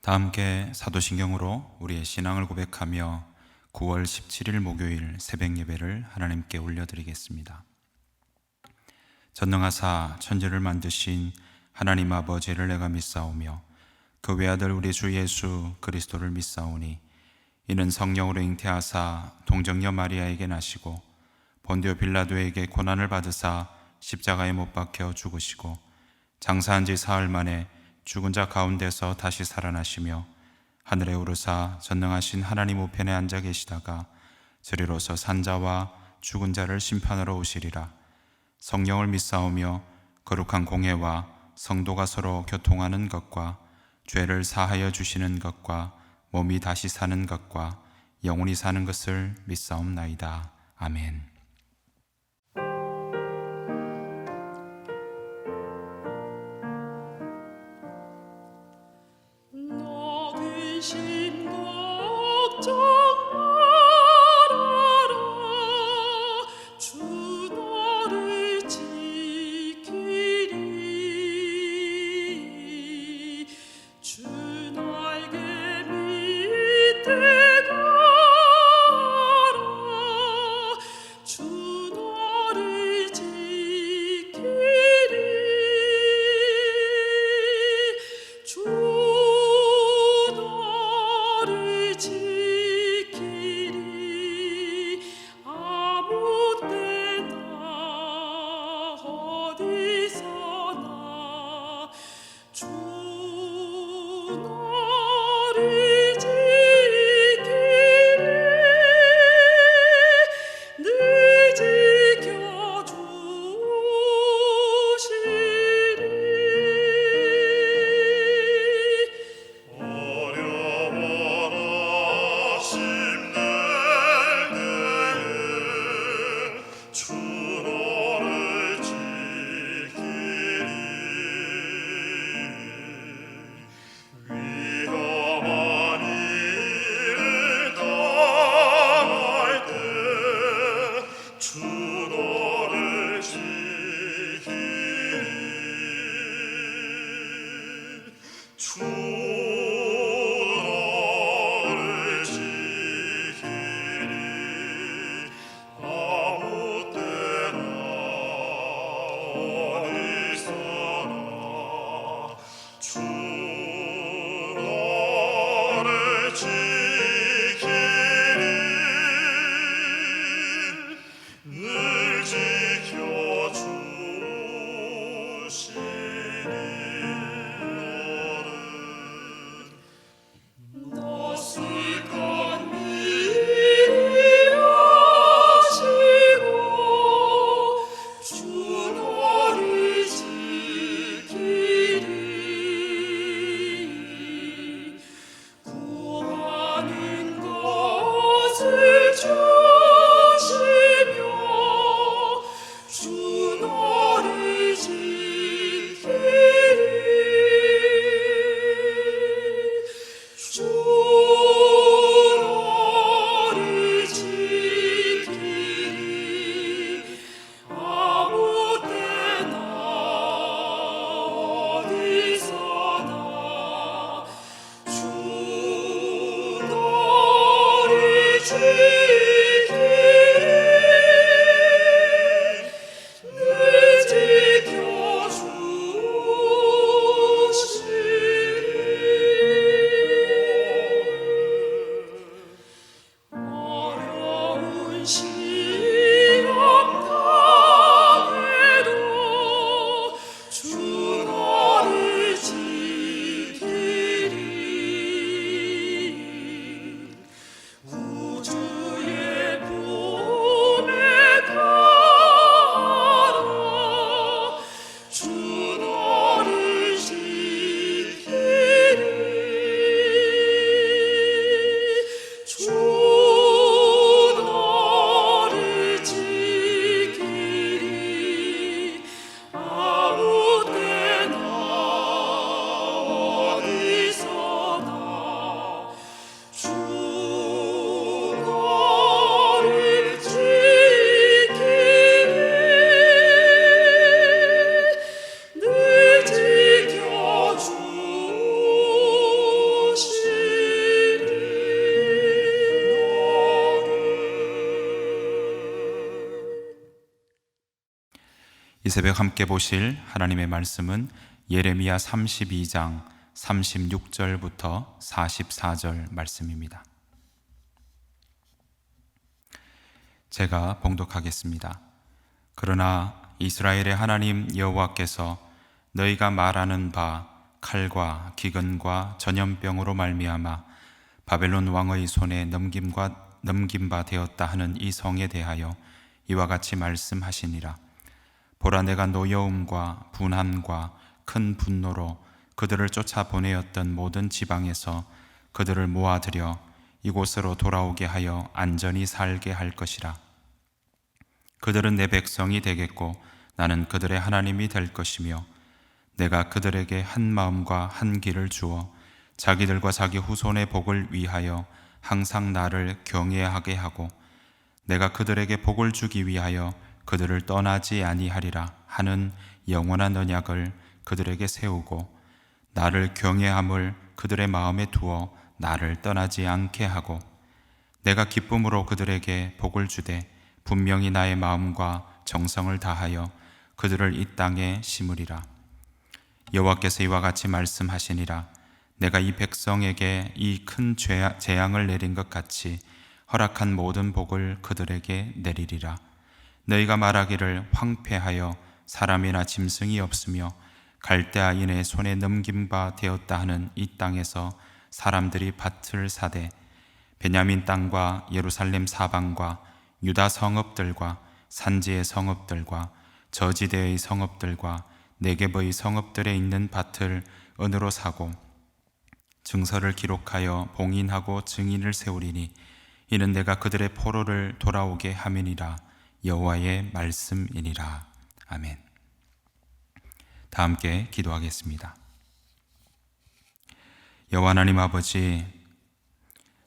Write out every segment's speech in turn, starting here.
다 함께 사도신경으로 우리의 신앙을 고백하며 9월 17일 목요일 새벽 예배를 하나님께 올려드리겠습니다. 전능하사 천지를 만드신 하나님 아버지를 내가 믿사오며 그 외아들 우리 주 예수 그리스도를 믿사오니 이는 성령으로 잉태하사 동정녀 마리아에게 나시고 본디오 빌라도에게 고난을 받으사 십자가에 못 박혀 죽으시고 장사한 지 사흘 만에 죽은 자 가운데서 다시 살아나시며 하늘에 오르사 전능하신 하나님 우편에 앉아 계시다가 저리로서 산자와 죽은 자를 심판하러 오시리라. 성령을 믿사오며 거룩한 공회와 성도가 서로 교통하는 것과 죄를 사하여 주시는 것과 몸이 다시 사는 것과 영원히 사는 것을 믿사옵나이다. 아멘. 신 걱정 말아라. 주 너를 지키리. 주 날개 밑에 가라. 주 너를 지키리. 주 지키리. 아무 때나 어디서나 주 너를 지키리. 늘 주시며 주 너를 지키리. 이 새벽 함께 보실 하나님의 말씀은 예레미야 32장 36절부터 44절 말씀입니다. 제가 봉독하겠습니다. 그러나 이스라엘의 하나님 여호와께서 너희가 말하는 바 칼과 기근과 전염병으로 말미암아 바벨론 왕의 손에 넘긴 바 되었다 하는 이 성에 대하여 이와 같이 말씀하시니라. 보라, 내가 노여움과 분함과 큰 분노로 그들을 쫓아보내었던 모든 지방에서 그들을 모아들여 이곳으로 돌아오게 하여 안전히 살게 할 것이라. 그들은 내 백성이 되겠고 나는 그들의 하나님이 될 것이며 내가 그들에게 한 마음과 한 길을 주어 자기들과 자기 후손의 복을 위하여 항상 나를 경외하게 하고 내가 그들에게 복을 주기 위하여 그들을 떠나지 아니하리라 하는 영원한 언약을 그들에게 세우고 나를 경외함을 그들의 마음에 두어 나를 떠나지 않게 하고 내가 기쁨으로 그들에게 복을 주되 분명히 나의 마음과 정성을 다하여 그들을 이 땅에 심으리라. 여호와께서 이와 같이 말씀하시니라. 내가 이 백성에게 이 큰 재앙을 내린 것 같이 허락한 모든 복을 그들에게 내리리라. 너희가 말하기를 황폐하여 사람이나 짐승이 없으며 갈대아인의 손에 넘긴 바 되었다 하는 이 땅에서 사람들이 밭을 사되 베냐민 땅과 예루살렘 사방과 유다 성읍들과 산지의 성읍들과 저지대의 성읍들과 네겝의 성읍들에 있는 밭을 은으로 사고 증서를 기록하여 봉인하고 증인을 세우리니 이는 내가 그들의 포로를 돌아오게 함이니라. 여호와의 말씀이니라. 아멘. 다 함께 기도하겠습니다. 여호와 하나님 아버지,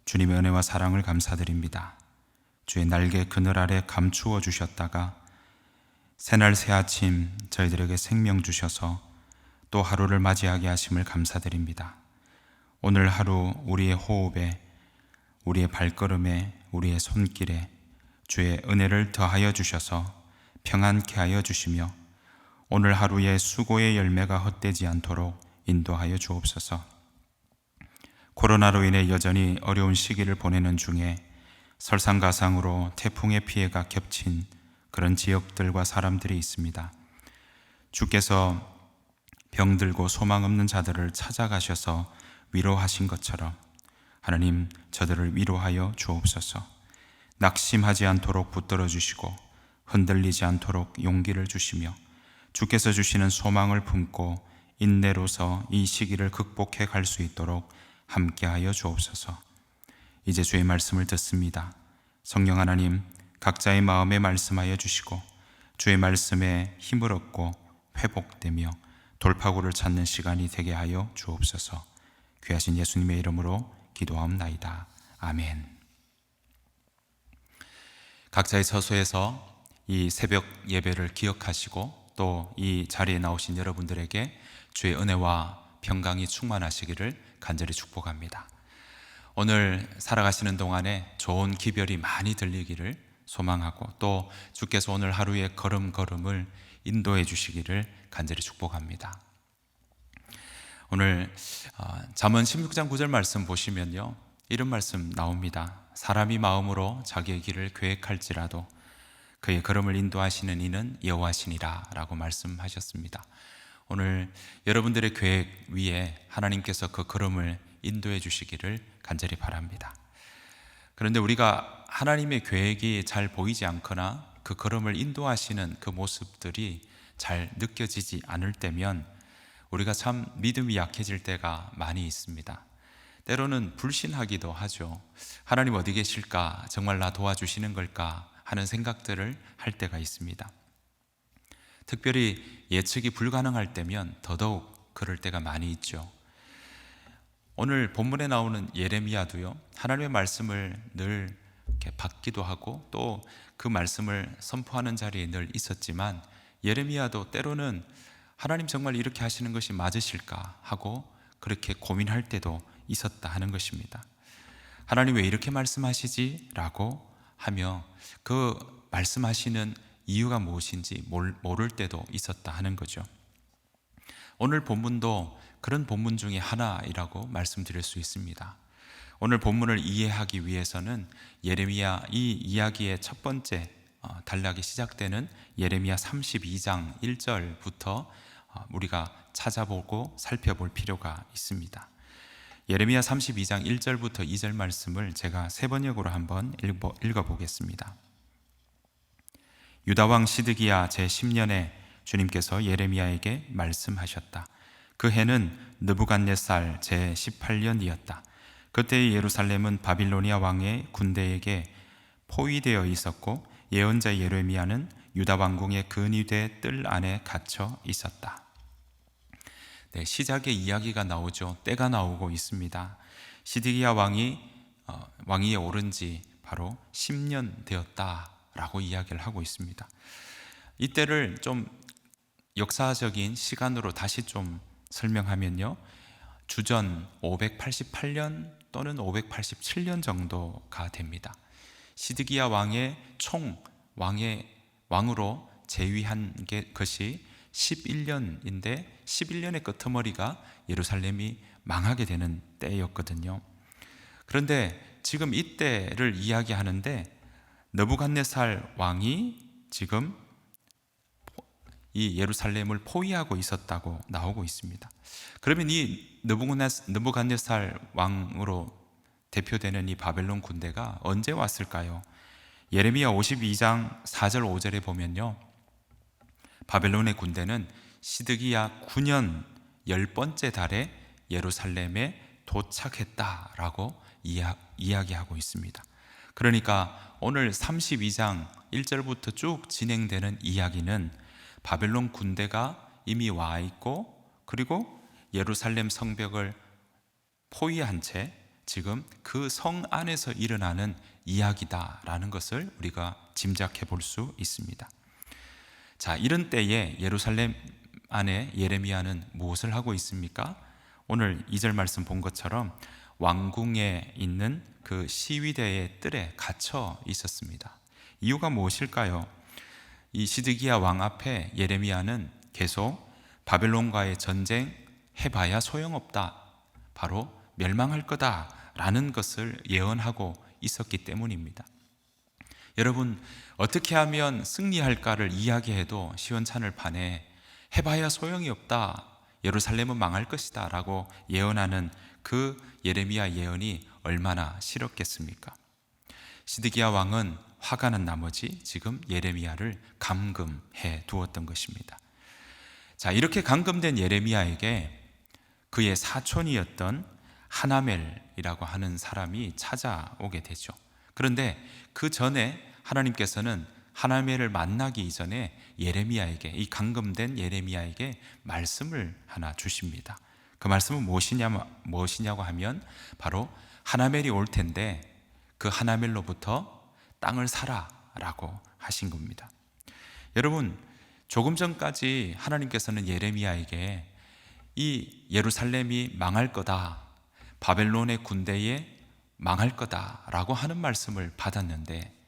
주님의 은혜와 사랑을 감사드립니다. 주의 날개 그늘 아래 감추어 주셨다가 새날 새아침 저희들에게 생명 주셔서 또 하루를 맞이하게 하심을 감사드립니다. 오늘 하루 우리의 호흡에, 우리의 발걸음에, 우리의 손길에 주의 은혜를 더하여 주셔서 평안케 하여 주시며 오늘 하루의 수고의 열매가 헛되지 않도록 인도하여 주옵소서. 코로나로 인해 여전히 어려운 시기를 보내는 중에 설상가상으로 태풍의 피해가 겹친 그런 지역들과 사람들이 있습니다. 주께서 병들고 소망 없는 자들을 찾아가셔서 위로하신 것처럼 하나님, 저들을 위로하여 주옵소서. 낙심하지 않도록 붙들어 주시고 흔들리지 않도록 용기를 주시며 주께서 주시는 소망을 품고 인내로서 이 시기를 극복해 갈 수 있도록 함께하여 주옵소서. 이제 주의 말씀을 듣습니다. 성령 하나님, 각자의 마음에 말씀하여 주시고 주의 말씀에 힘을 얻고 회복되며 돌파구를 찾는 시간이 되게 하여 주옵소서. 귀하신 예수님의 이름으로 기도하옵나이다. 아멘. 각자의 처소에서 이 새벽 예배를 기억하시고 또 이 자리에 나오신 여러분들에게 주의 은혜와 평강이 충만하시기를 간절히 축복합니다. 오늘 살아가시는 동안에 좋은 기별이 많이 들리기를 소망하고 또 주께서 오늘 하루의 걸음걸음을 인도해 주시기를 간절히 축복합니다. 오늘 잠언 16장 9절 말씀 보시면요, 이런 말씀 나옵니다. 사람이 마음으로 자기의 길을 계획할지라도 그의 걸음을 인도하시는 이는 여호와시니라 라고 말씀하셨습니다. 오늘 여러분들의 계획 위에 하나님께서 그 걸음을 인도해 주시기를 간절히 바랍니다. 그런데 우리가 하나님의 계획이 잘 보이지 않거나 그 걸음을 인도하시는 그 모습들이 잘 느껴지지 않을 때면 우리가 참 믿음이 약해질 때가 많이 있습니다. 때로는 불신하기도 하죠. 하나님 어디 계실까? 정말 나 도와주시는 걸까? 하는 생각들을 할 때가 있습니다. 특별히 예측이 불가능할 때면 더더욱 그럴 때가 많이 있죠. 오늘 본문에 나오는 예레미야도요, 하나님의 말씀을 늘 이렇게 받기도 하고 또 그 말씀을 선포하는 자리에 늘 있었지만 예레미야도 때로는 하나님 정말 이렇게 하시는 것이 맞으실까 하고 그렇게 고민할 때도 있었다 하는 것입니다. 하나님 왜 이렇게 말씀하시지? 라고 하며 그 말씀하시는 이유가 무엇인지 모를 때도 있었다 하는 거죠. 오늘 본문도 그런 본문 중에 하나이라고 말씀드릴 수 있습니다. 오늘 본문을 이해하기 위해서는 예레미야 이 이야기의 첫 번째 단락이 시작되는 예레미야 32장 1절부터 우리가 찾아보고 살펴볼 필요가 있습니다. 예레미야 32장 1절부터 2절 말씀을 제가 세 번역으로 한번 읽어보겠습니다. 유다왕 시드기야 제10년에 주님께서 예레미야에게 말씀하셨다. 그 해는 느부갓네살 제18년이었다. 그때 예루살렘은 바빌로니아 왕의 군대에게 포위되어 있었고 예언자 예레미야는 유다 왕궁의 근위대 뜰 안에 갇혀 있었다. 네, 시작에 이야기가 나오죠. 때가 나오고 있습니다. 시드기야 왕위에 오른 지 바로 10년 되었다라고 이야기를 하고 있습니다. 이때를 좀 역사적인 시간으로 다시 좀 설명하면요, 주전 588년 또는 587년 정도가 됩니다. 시드기야 왕의 왕으로 재위한 것이 11년인데 11년의 끄트머리가 예루살렘이 망하게 되는 때였거든요. 그런데 지금 이때를 이야기하는데 느부갓네살 왕이 지금 이 예루살렘을 포위하고 있었다고 나오고 있습니다. 그러면 이 느부갓네살 왕으로 대표되는 이 바벨론 군대가 언제 왔을까요? 예레미야 52장 4절 5절에 보면요, 바벨론의 군대는 시드기야 9년 10번째 달에 예루살렘에 도착했다라고 이야기하고 있습니다. 그러니까 오늘 32장 1절부터 쭉 진행되는 이야기는 바벨론 군대가 이미 와 있고, 그리고 예루살렘 성벽을 포위한 채 지금 그 성 안에서 일어나는 이야기다라는 것을 우리가 짐작해 볼 수 있습니다. 자, 이런 때에 예루살렘 안에 예레미야는 무엇을 하고 있습니까? 오늘 2절 말씀 본 것처럼 왕궁에 있는 그 시위대의 뜰에 갇혀 있었습니다. 이유가 무엇일까요? 이 시드기야 왕 앞에 예레미야는 계속 바벨론과의 전쟁 해봐야 소용없다, 바로 멸망할 거다라는 것을 예언하고 있었기 때문입니다. 여러분, 어떻게 하면 승리할까를 이야기해도 시원찮을 판에 해봐야 소용이 없다, 예루살렘은 망할 것이다 라고 예언하는 그 예레미야 예언이 얼마나 싫었겠습니까? 시드기야 왕은 화가 난 나머지 지금 예레미야를 감금해 두었던 것입니다. 자, 이렇게 감금된 예레미야에게 그의 사촌이었던 하나멜이라고 하는 사람이 찾아오게 되죠. 그런데 그 전에 하나님께서는 하나멜을 만나기 이전에 예레미야에게, 이 감금된 예레미야에게 말씀을 하나 주십니다. 그 말씀은 무엇이냐고 하면 바로 하나멜이 올 텐데 그 하나멜로부터 땅을 사라라고 하신 겁니다. 여러분, 조금 전까지 하나님께서는 예레미야에게 이 예루살렘이 망할 거다, 바벨론의 군대에 망할 거다라고 하는 말씀을 받았는데,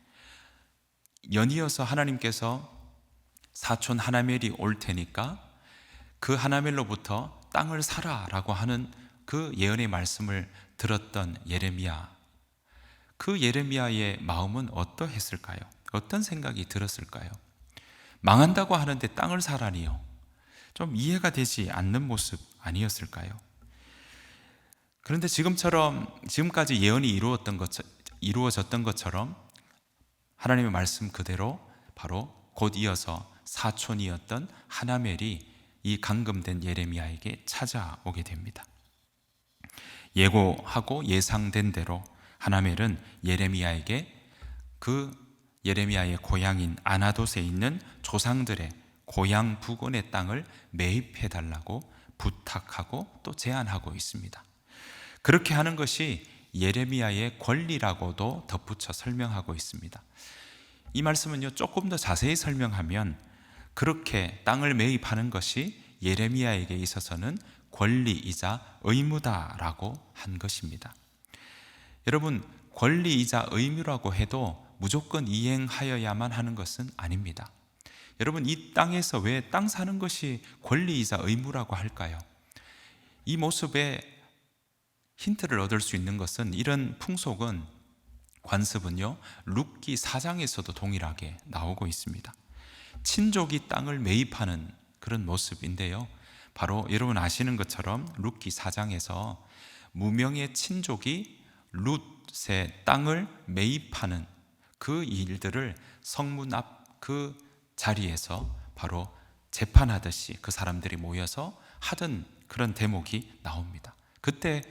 연이어서 하나님께서 사촌 하나멜이 올 테니까 그 하나멜로부터 땅을 사라라고 하는 그 예언의 말씀을 들었던 예레미야, 그 예레미야의 마음은 어떠했을까요? 어떤 생각이 들었을까요? 망한다고 하는데 땅을 사라니요, 좀 이해가 되지 않는 모습 아니었을까요? 그런데 지금까지 예언이 이루어졌던 것처럼 하나님의 말씀 그대로 바로 곧 이어서 사촌이었던 하나멜이 이 감금된 예레미야에게 찾아오게 됩니다. 예고하고 예상된 대로 하나멜은 예레미야에게 그 예레미야의 고향인 아나돗에 있는 조상들의 고향 부근의 땅을 매입해 달라고 부탁하고 또 제안하고 있습니다. 그렇게 하는 것이 예레미야의 권리라고도 덧붙여 설명하고 있습니다. 이 말씀은요, 조금 더 자세히 설명하면 그렇게 땅을 매입하는 것이 예레미야에게 있어서는 권리이자 의무다라고 한 것입니다. 여러분, 권리이자 의무라고 해도 무조건 이행하여야만 하는 것은 아닙니다. 여러분, 이 땅에서 왜 땅 사는 것이 권리이자 의무라고 할까요? 이 모습에 힌트를 얻을 수 있는 것은, 이런 풍속은, 관습은요, 룻기 4장에서도 동일하게 나오고 있습니다. 친족이 땅을 매입하는 그런 모습인데요, 바로 여러분 아시는 것처럼 룻기 4장에서 무명의 친족이 룻의 땅을 매입하는 그 일들을 성문 앞 그 자리에서 바로 재판하듯이 그 사람들이 모여서 하던 그런 대목이 나옵니다. 그때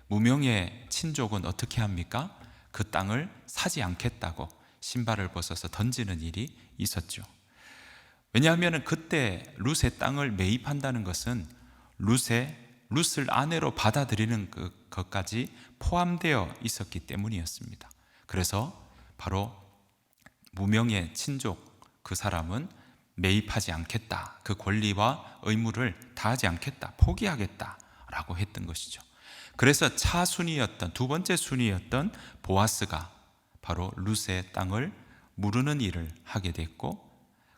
무명의 친족은 어떻게 합니까? 그 땅을 사지 않겠다고 신발을 벗어서 던지는 일이 있었죠. 왜냐하면 그때 룻의 땅을 매입한다는 것은 룻을 아내로 받아들이는 것까지 포함되어 있었기 때문이었습니다. 그래서 바로 무명의 친족, 그 사람은 매입하지 않겠다, 그 권리와 의무를 다하지 않겠다, 포기하겠다라고 했던 것이죠. 그래서 차순위였던, 두 번째 순위였던 보아스가 바로 룻의 땅을 무르는 일을 하게 됐고,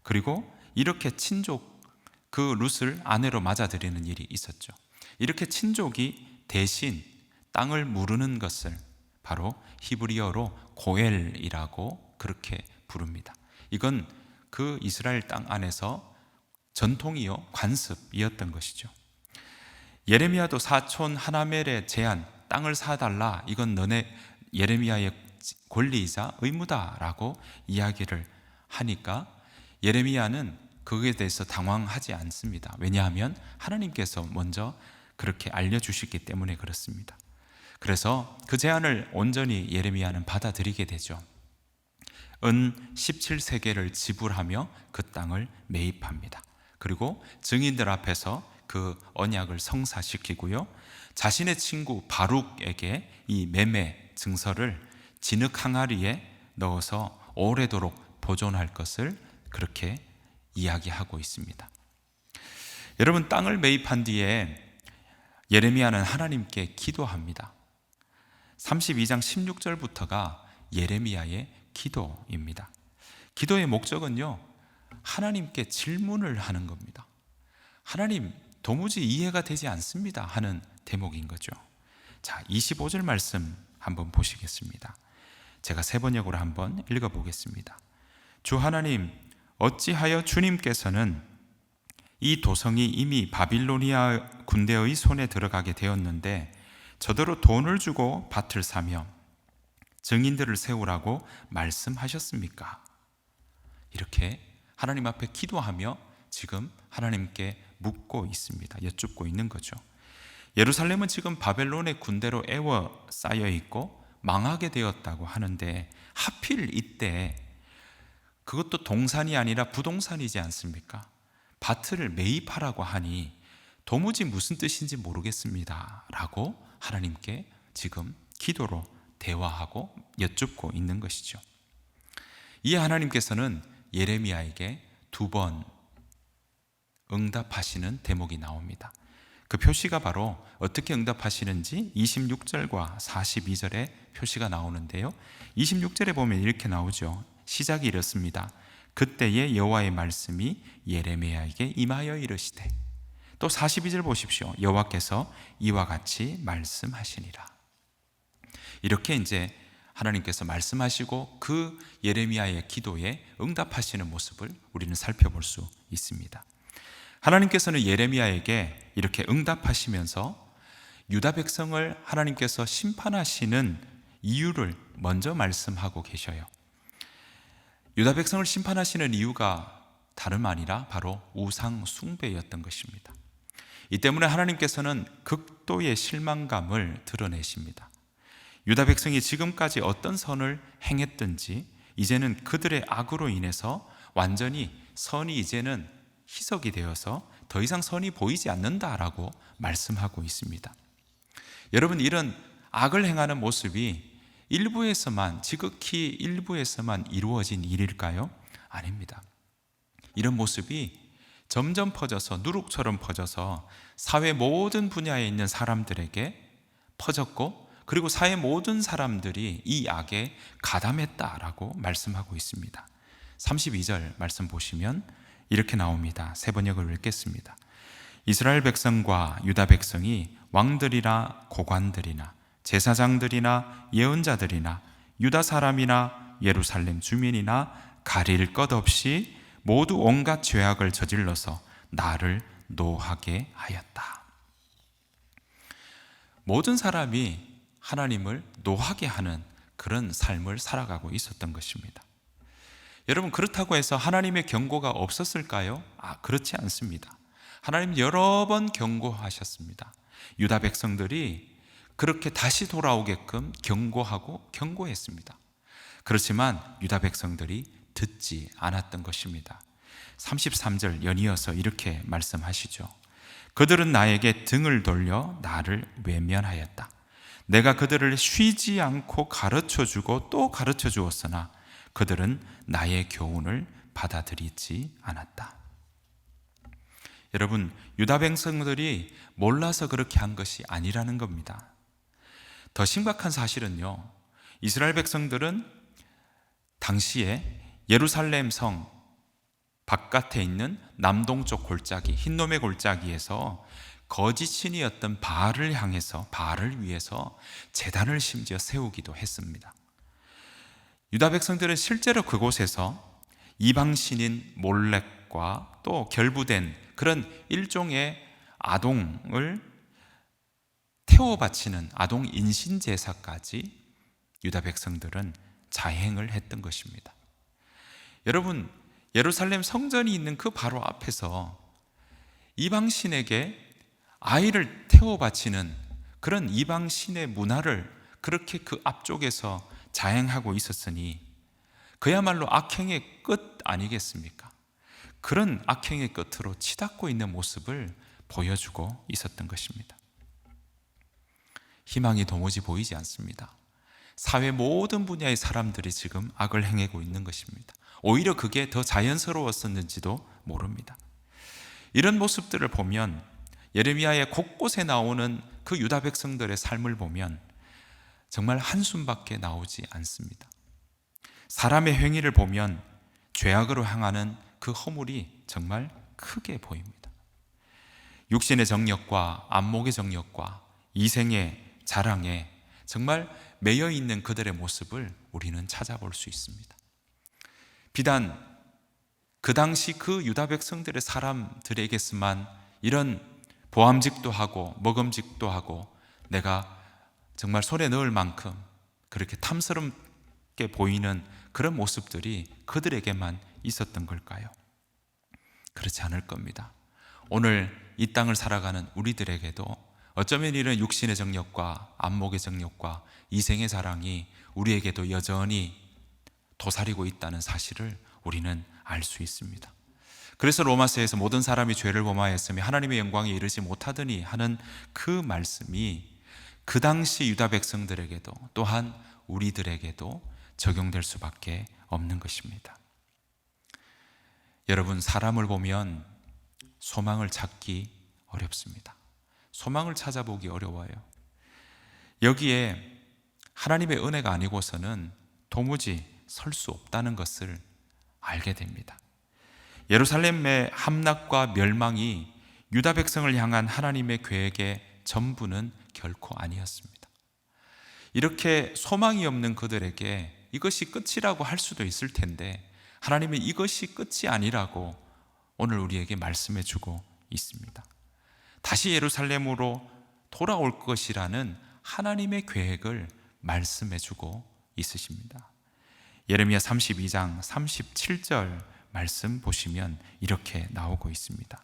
그리고 이렇게 친족, 그 룻을 아내로 맞아들이는 일이 있었죠. 이렇게 친족이 대신 땅을 무르는 것을 바로 히브리어로 고엘이라고 그렇게 부릅니다. 이건 그 이스라엘 땅 안에서 전통이요, 관습이었던 것이죠. 예레미야도 사촌 하나멜의 제안, 땅을 사달라, 이건 너네 예레미야의 권리이자 의무다라고 이야기를 하니까 예레미야는 그거에 대해서 당황하지 않습니다. 왜냐하면 하나님께서 먼저 그렇게 알려주시기 때문에 그렇습니다. 그래서 그 제안을 온전히 예레미야는 받아들이게 되죠. 은 17세겔을 지불하며 그 땅을 매입합니다. 그리고 증인들 앞에서 그 언약을 성사시키고요, 자신의 친구 바룩에게 이 매매 증서를 진흙 항아리에 넣어서 오래도록 보존할 것을 그렇게 이야기하고 있습니다. 여러분, 땅을 매입한 뒤에 예레미야는 하나님께 기도합니다. 32장 16절부터가 예레미야의 기도입니다. 기도의 목적은요, 하나님께 질문을 하는 겁니다. 하나님, 도무지 이해가 되지 않습니다 하는 대목인 거죠. 자, 25절 말씀 한번 보시겠습니다. 제가 세 번역으로 한번 읽어보겠습니다. 주 하나님, 어찌하여 주님께서는 이 도성이 이미 바빌로니아 군대의 손에 들어가게 되었는데 저더러 돈을 주고 밭을 사며 증인들을 세우라고 말씀하셨습니까? 이렇게 하나님 앞에 기도하며 지금 하나님께 묻고 있습니다. 여쭙고 있는 거죠. 예루살렘은 지금 바벨론의 군대로 에워싸여 있고 망하게 되었다고 하는데, 하필 이때, 그것도 동산이 아니라 부동산이지 않습니까? 밭을 매입하라고 하니 도무지 무슨 뜻인지 모르겠습니다 라고 하나님께 지금 기도로 대화하고 여쭙고 있는 것이죠. 이에 하나님께서는 예레미야에게 두 번 응답하시는 대목이 나옵니다. 그 표시가 바로 어떻게 응답하시는지 26절과 42절에 표시가 나오는데요, 26절에 보면 이렇게 나오죠. 시작이 이렇습니다. 그때의 여호와의 말씀이 예레미야에게 임하여 이르시되, 또 42절 보십시오. 여호와께서 이와 같이 말씀하시니라. 이렇게 이제 하나님께서 말씀하시고 그 예레미야의 기도에 응답하시는 모습을 우리는 살펴볼 수 있습니다. 하나님께서는 예레미야에게 이렇게 응답하시면서 유다 백성을 하나님께서 심판하시는 이유를 먼저 말씀하고 계셔요. 유다 백성을 심판하시는 이유가 다름 아니라 바로 우상 숭배였던 것입니다. 이 때문에 하나님께서는 극도의 실망감을 드러내십니다. 유다 백성이 지금까지 어떤 선을 행했든지 이제는 그들의 악으로 인해서 완전히 선이 이제는 희석이 되어서 더 이상 선이 보이지 않는다라고 말씀하고 있습니다. 여러분, 이런 악을 행하는 모습이 일부에서만, 지극히 일부에서만 이루어진 일일까요? 아닙니다. 이런 모습이 점점 퍼져서, 누룩처럼 퍼져서 사회 모든 분야에 있는 사람들에게 퍼졌고, 그리고 사회 모든 사람들이 이 악에 가담했다라고 말씀하고 있습니다. 32절 말씀 보시면 이렇게 나옵니다. 세 번역을 읽겠습니다. 이스라엘 백성과 유다 백성이 왕들이나 고관들이나 제사장들이나 예언자들이나 유다 사람이나 예루살렘 주민이나 가릴 것 없이 모두 온갖 죄악을 저질러서 나를 노하게 하였다. 모든 사람이 하나님을 노하게 하는 그런 삶을 살아가고 있었던 것입니다. 여러분, 그렇다고 해서 하나님의 경고가 없었을까요? 그렇지 않습니다. 하나님 여러 번 경고하셨습니다. 유다 백성들이 그렇게 다시 돌아오게끔 경고하고 경고했습니다. 그렇지만 유다 백성들이 듣지 않았던 것입니다. 33절 연이어서 이렇게 말씀하시죠. 그들은 나에게 등을 돌려 나를 외면하였다. 내가 그들을 쉬지 않고 가르쳐주고 또 가르쳐 주었으나 그들은 나의 교훈을 받아들이지 않았다. 여러분, 유다 백성들이 몰라서 그렇게 한 것이 아니라는 겁니다. 더 심각한 사실은요, 이스라엘 백성들은 당시에 예루살렘 성 바깥에 있는 남동쪽 골짜기, 흰놈의 골짜기에서 거짓 신이었던 바알을 향해서, 바알을 위해서 제단을 심지어 세우기도 했습니다. 유다 백성들은 실제로 그곳에서 이방 신인 몰렉과 또 결부된 그런 일종의 아동을 태워 바치는 아동 인신 제사까지 유다 백성들은 자행을 했던 것입니다. 여러분, 예루살렘 성전이 있는 그 바로 앞에서 이방신에게 아이를 태워 바치는 그런 이방신의 문화를 그렇게 그 앞쪽에서 자행하고 있었으니 그야말로 악행의 끝 아니겠습니까? 그런 악행의 끝으로 치닫고 있는 모습을 보여주고 있었던 것입니다. 희망이 도무지 보이지 않습니다. 사회 모든 분야의 사람들이 지금 악을 행하고 있는 것입니다. 오히려 그게 더 자연스러웠었는지도 모릅니다. 이런 모습들을 보면 예레미야의 곳곳에 나오는 그 유다 백성들의 삶을 보면 정말 한숨밖에 나오지 않습니다. 사람의 행위를 보면 죄악으로 향하는 그 허물이 정말 크게 보입니다. 육신의 정욕과 안목의 정욕과 이생의 자랑에 정말 매여 있는 그들의 모습을 우리는 찾아볼 수 있습니다. 비단 그 당시 그 유다 백성들의 사람들에게서만 이런 보암직도 하고 먹음직도 하고 내가 정말 손에 넣을 만큼 그렇게 탐스럽게 보이는 그런 모습들이 그들에게만 있었던 걸까요? 그렇지 않을 겁니다. 오늘 이 땅을 살아가는 우리들에게도 어쩌면 이런 육신의 정욕과 안목의 정욕과 이생의 자랑이 우리에게도 여전히 도사리고 있다는 사실을 우리는 알 수 있습니다. 그래서 로마서에서 모든 사람이 죄를 범하였으며 하나님의 영광에 이르지 못하더니 하는 그 말씀이 그 당시 유다 백성들에게도 또한 우리들에게도 적용될 수밖에 없는 것입니다. 여러분, 사람을 보면 소망을 찾기 어렵습니다. 소망을 찾아보기 어려워요. 여기에 하나님의 은혜가 아니고서는 도무지 설 수 없다는 것을 알게 됩니다. 예루살렘의 함락과 멸망이 유다 백성을 향한 하나님의 계획의 전부는 결코 아니었습니다. 이렇게 소망이 없는 그들에게 이것이 끝이라고 할 수도 있을 텐데 하나님은 이것이 끝이 아니라고 오늘 우리에게 말씀해 주고 있습니다. 다시 예루살렘으로 돌아올 것이라는 하나님의 계획을 말씀해 주고 있으십니다. 예레미야 32장 37절 말씀 보시면 이렇게 나오고 있습니다.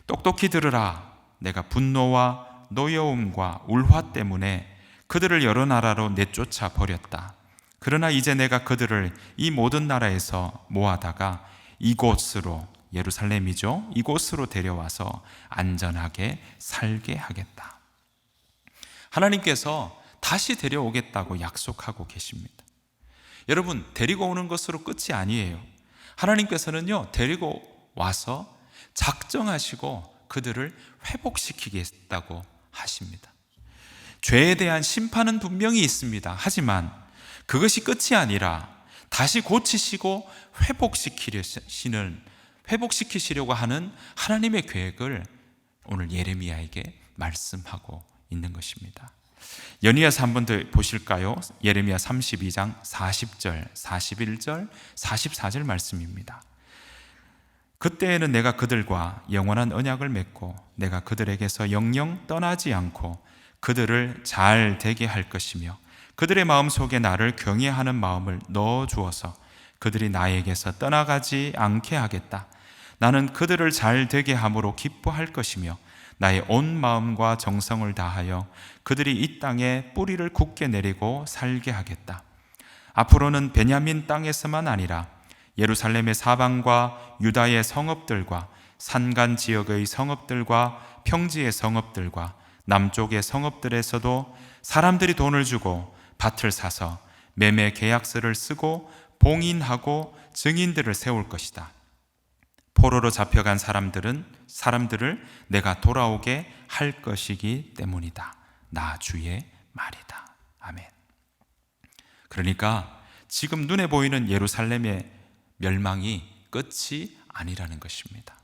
똑똑히 들으라. 내가 분노와 노여움과 울화 때문에 그들을 여러 나라로 내쫓아 버렸다. 그러나 이제 내가 그들을 이 모든 나라에서 모아다가 이곳으로, 예루살렘이죠, 이곳으로 데려와서 안전하게 살게 하겠다. 하나님께서 다시 데려오겠다고 약속하고 계십니다. 여러분, 데리고 오는 것으로 끝이 아니에요. 하나님께서는요, 데리고 와서 작정하시고 그들을 회복시키겠다고 하십니다. 죄에 대한 심판은 분명히 있습니다. 하지만 그것이 끝이 아니라 다시 고치시고 회복시키시려고 하는 하나님의 계획을 오늘 예레미야에게 말씀하고 있는 것입니다. 연이어서 한 번 더 보실까요? 예레미야 32장 40절, 41절, 44절 말씀입니다. 그때에는 내가 그들과 영원한 언약을 맺고 내가 그들에게서 영영 떠나지 않고 그들을 잘 되게 할 것이며 그들의 마음속에 나를 경외하는 마음을 넣어 주어서 그들이 나에게서 떠나가지 않게 하겠다. 나는 그들을 잘 되게 함으로 기뻐할 것이며 나의 온 마음과 정성을 다하여 그들이 이 땅에 뿌리를 굳게 내리고 살게 하겠다. 앞으로는 베냐민 땅에서만 아니라 예루살렘의 사방과 유다의 성읍들과 산간 지역의 성읍들과 평지의 성읍들과 남쪽의 성읍들에서도 사람들이 돈을 주고 밭을 사서 매매 계약서를 쓰고 봉인하고 증인들을 세울 것이다. 포로로 잡혀간 사람들을 내가 돌아오게 할 것이기 때문이다. 나 주의 말이다. 아멘. 그러니까 지금 눈에 보이는 예루살렘의 멸망이 끝이 아니라는 것입니다.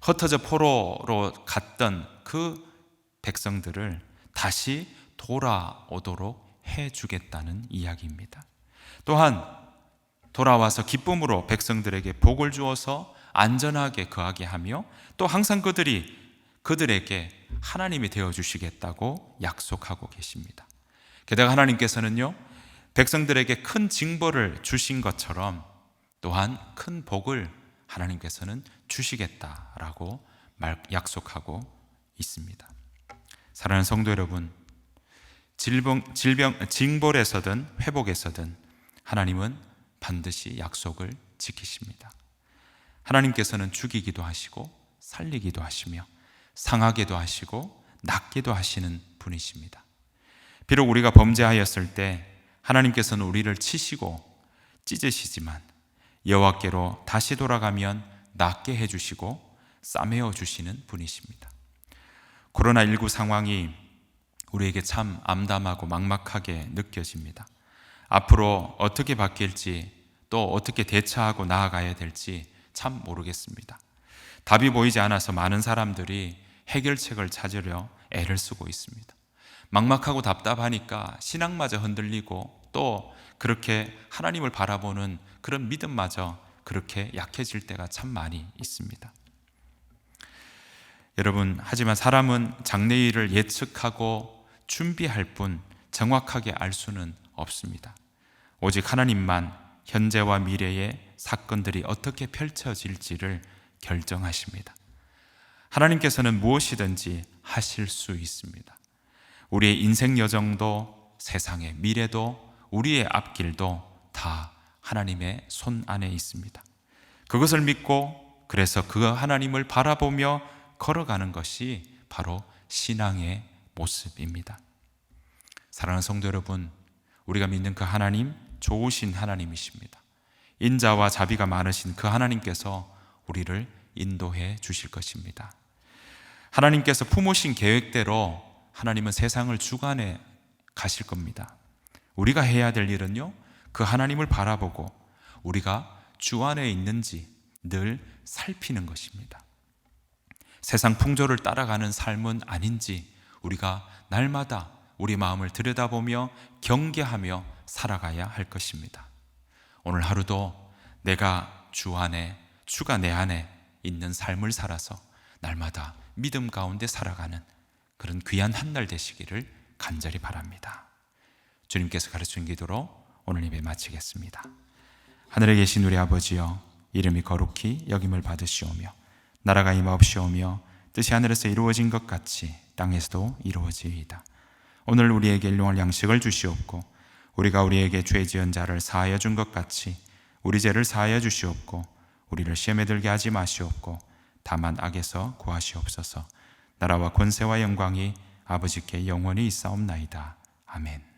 흩어져 포로로 갔던 그 백성들을 다시 돌아오도록 해주겠다는 이야기입니다. 또한 돌아와서 기쁨으로 백성들에게 복을 주어서 안전하게 거하게 하며 또 항상 그들에게 하나님이 되어주시겠다고 약속하고 계십니다. 게다가 하나님께서는요, 백성들에게 큰 징벌을 주신 것처럼 또한 큰 복을 하나님께서는 주시겠다라고 약속하고 있습니다. 사랑하는 성도 여러분, 징벌에서든 회복에서든 하나님은 반드시 약속을 지키십니다. 하나님께서는 죽이기도 하시고 살리기도 하시며 상하게도 하시고 낫기도 하시는 분이십니다. 비록 우리가 범죄하였을 때 하나님께서는 우리를 치시고 찢으시지만 여호와께로 다시 돌아가면 낫게 해주시고 싸매어 주시는 분이십니다. 코로나19 상황이 우리에게 참 암담하고 막막하게 느껴집니다. 앞으로 어떻게 바뀔지 또 어떻게 대처하고 나아가야 될지 참 모르겠습니다. 답이 보이지 않아서 많은 사람들이 해결책을 찾으려 애를 쓰고 있습니다. 막막하고 답답하니까 신앙마저 흔들리고 또 그렇게 하나님을 바라보는 그런 믿음마저 그렇게 약해질 때가 참 많이 있습니다. 여러분, 하지만 사람은 장래일을 예측하고 준비할 뿐 정확하게 알 수는 없습니다. 오직 하나님만 현재와 미래의 사건들이 어떻게 펼쳐질지를 결정하십니다. 하나님께서는 무엇이든지 하실 수 있습니다. 우리의 인생 여정도 세상의 미래도 우리의 앞길도 다 하나님의 손 안에 있습니다. 그것을 믿고 그래서 그 하나님을 바라보며 걸어가는 것이 바로 신앙의 모습입니다. 사랑하는 성도 여러분, 우리가 믿는 그 하나님 좋으신 하나님이십니다. 인자와 자비가 많으신 그 하나님께서 우리를 인도해 주실 것입니다. 하나님께서 품으신 계획대로 하나님은 세상을 주관해 가실 겁니다. 우리가 해야 될 일은요, 그 하나님을 바라보고 우리가 주 안에 있는지 늘 살피는 것입니다. 세상 풍조를 따라가는 삶은 아닌지 우리가 날마다 우리 마음을 들여다보며 경계하며 살아가야 할 것입니다. 오늘 하루도 내가 주 안에, 주가 내 안에 있는 삶을 살아서 날마다 믿음 가운데 살아가는 그런 귀한 한 날 되시기를 간절히 바랍니다. 주님께서 가르친 기도로 오늘 예배 마치겠습니다. 하늘에 계신 우리 아버지여, 이름이 거룩히 여김을 받으시오며 나라가 임하옵시오며 뜻이 하늘에서 이루어진 것 같이 땅에서도 이루어지이다. 오늘 우리에게 일용할 양식을 주시옵고 우리가 우리에게 죄 지은 자를 사하여 준 것 같이 우리 죄를 사하여 주시옵고 우리를 시험에 들게 하지 마시옵고 다만 악에서 구하시옵소서. 나라와 권세와 영광이 아버지께 영원히 있사옵나이다. 아멘.